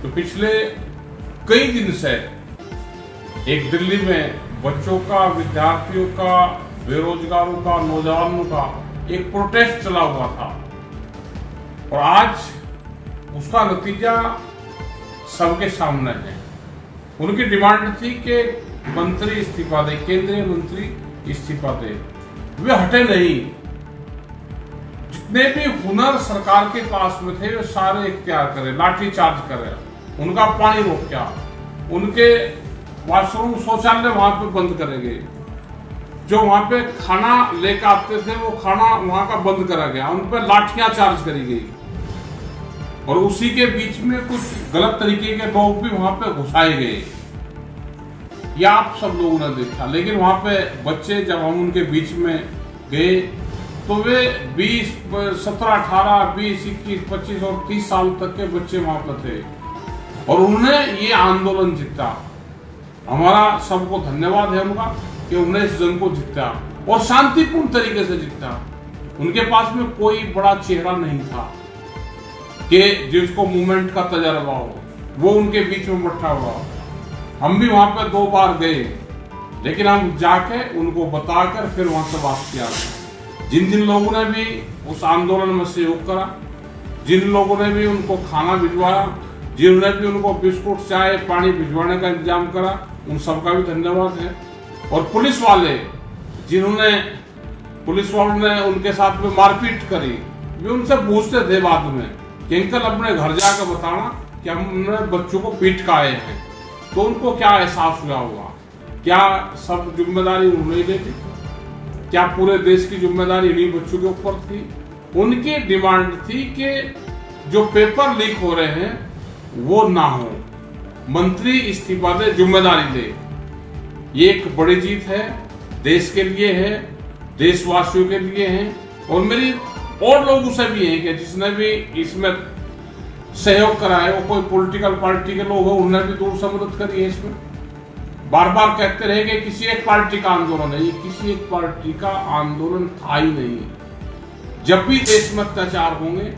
तो पिछले कई दिन से एक दिल्ली में बच्चों का, विद्यार्थियों का, बेरोजगारों का, नौजवानों का एक प्रोटेस्ट चला हुआ था और आज उसका नतीजा सबके सामने है। उनकी डिमांड थी कि मंत्री इस्तीफा दे, केंद्रीय मंत्री इस्तीफा दे। वे हटे नहीं। जितने भी हुनर सरकार के पास में थे वे सारे इख्तियार करे, लाठी चार्ज करे, उनका पानी रोका, उनके वॉशरूम, शौचालय वहां पे बंद करेंगे, जो वहां पे खाना लेकर आते थे वो खाना वहां का बंद करा गया, उन पर लाठियां चार्ज करी गई और उसी के बीच में कुछ गलत तरीके के लोग भी वहां पे घुसाए गए। या आप सब लोगों ने देखा। लेकिन वहां पे बच्चे, जब हम उनके बीच में गए तो वे 20, 17, 18, 20, 21, 25 और 30 साल तक के बच्चे वहां पर थे और उन्होंने ये आंदोलन जीता। हमारा सबको धन्यवाद है उनका कि उन्होंने इस जंग को जीता और शांतिपूर्ण तरीके से जीता। उनके पास में कोई बड़ा चेहरा नहीं था कि जिसको मूवमेंट का तजर्बा हो, वो उनके बीच में बैठा हुआ। हम भी वहां पे 2 बार गए, लेकिन हम जाके उनको बताकर फिर वहां से वापस किया। जिन जिन लोगों ने भी उस आंदोलन में सहयोग करा, जिन लोगों ने भी उनको खाना भिजवाया, जिन्होंने भी उनको बिस्कुट, चाय, पानी भिजवाने का इंतजाम करा, उन सबका भी धन्यवाद है। और पुलिस वालों ने उनके साथ में मारपीट करी। वे उनसे पूछते थे बाद में कि अंकल अपने घर जाकर बताना कि हमने बच्चों को पीट के आए हैं। तो उनको क्या एहसास हुआ होगा? क्या सब जिम्मेदारी उन्होंने ली थी? क्या पूरे देश की जिम्मेदारी इन्हीं बच्चों के ऊपर थी? उनकी डिमांड थी कि जो पेपर लीक हो रहे हैं वो ना हो, मंत्री इस्तीफा दे, जिम्मेदारी दे। ये एक बड़ी जीत है, देश के लिए है, देशवासियों के लिए है और मेरी और लोगों से भी है कि जिसने भी इसमें सहयोग करा है, वो कोई पॉलिटिकल पार्टी के लोग हो, उन्होंने भी दूर से मदद करी है। इसमें बार बार कहते रहे कि किसी एक पार्टी का आंदोलन है, ये किसी एक पार्टी का आंदोलन था ही नहीं। जब भी देश में अत्याचार होंगे,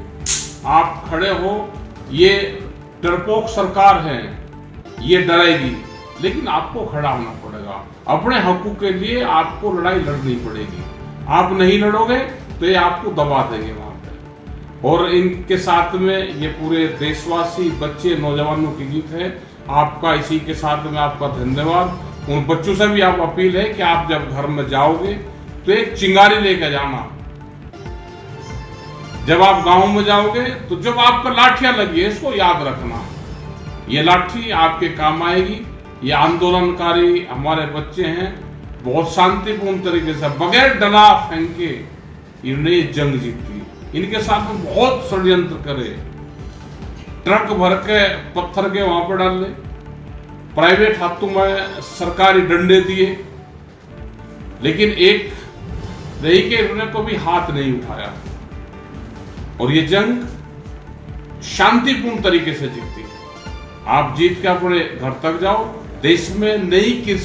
आप खड़े हो। ये डरपोक सरकार है, ये डरेगी, लेकिन आपको खड़ा होना पड़ेगा। अपने हकों के लिए आपको लड़ाई लड़नी पड़ेगी। आप नहीं लड़ोगे तो ये आपको दबा देंगे वहां पे। और इनके साथ में ये पूरे देशवासी, बच्चे, नौजवानों की जीत है। आपका इसी के साथ में आपका धन्यवाद। उन बच्चों से भी आप अपील है कि आप जब घर में जाओगे तो एक चिंगारी लेकर जाना। जब आप गांव में जाओगे तो जब आपको लाठियां लगी है, इसको याद रखना, ये लाठी आपके काम आएगी। ये आंदोलनकारी हमारे बच्चे हैं, बहुत शांतिपूर्ण तरीके से, बगैर डरा फेंके इन्होंने ये जंग जीती। इनके साथ में बहुत षड्यंत्र करे, ट्रक भर के पत्थर के वहां पर डाल ले, प्राइवेट हाथों में सरकारी डंडे दिए, लेकिन एक रही के इन्होंने कभी हाथ नहीं उठाया और ये जंग शांतिपूर्ण तरीके से जीती। आप जीत के अपने घर तक जाओ। देश में नई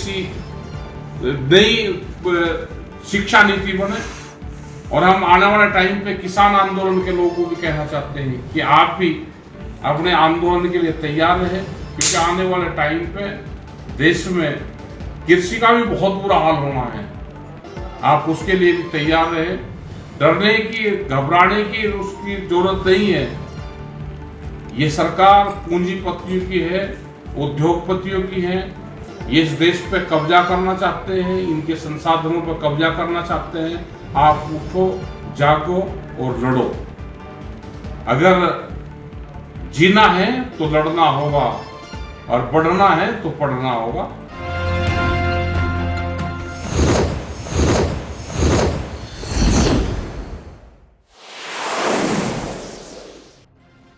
शिक्षा नीति बने और हम आने वाले टाइम पे किसान आंदोलन के लोगों को भी कहना चाहते हैं कि आप भी अपने आंदोलन के लिए तैयार रहे, क्योंकि आने वाले टाइम पे देश में कृषि का भी बहुत बुरा हाल होना है। आप उसके लिए भी तैयार रहे। डरने की, घबराने की उसकी जरूरत नहीं है। ये सरकार पूंजीपतियों की है, उद्योगपतियों की है। ये इस देश पे कब्जा करना चाहते हैं, इनके संसाधनों पर कब्जा करना चाहते हैं। आप उठो, जागो और लड़ो। अगर जीना है तो लड़ना होगा और बढ़ना है तो पढ़ना होगा।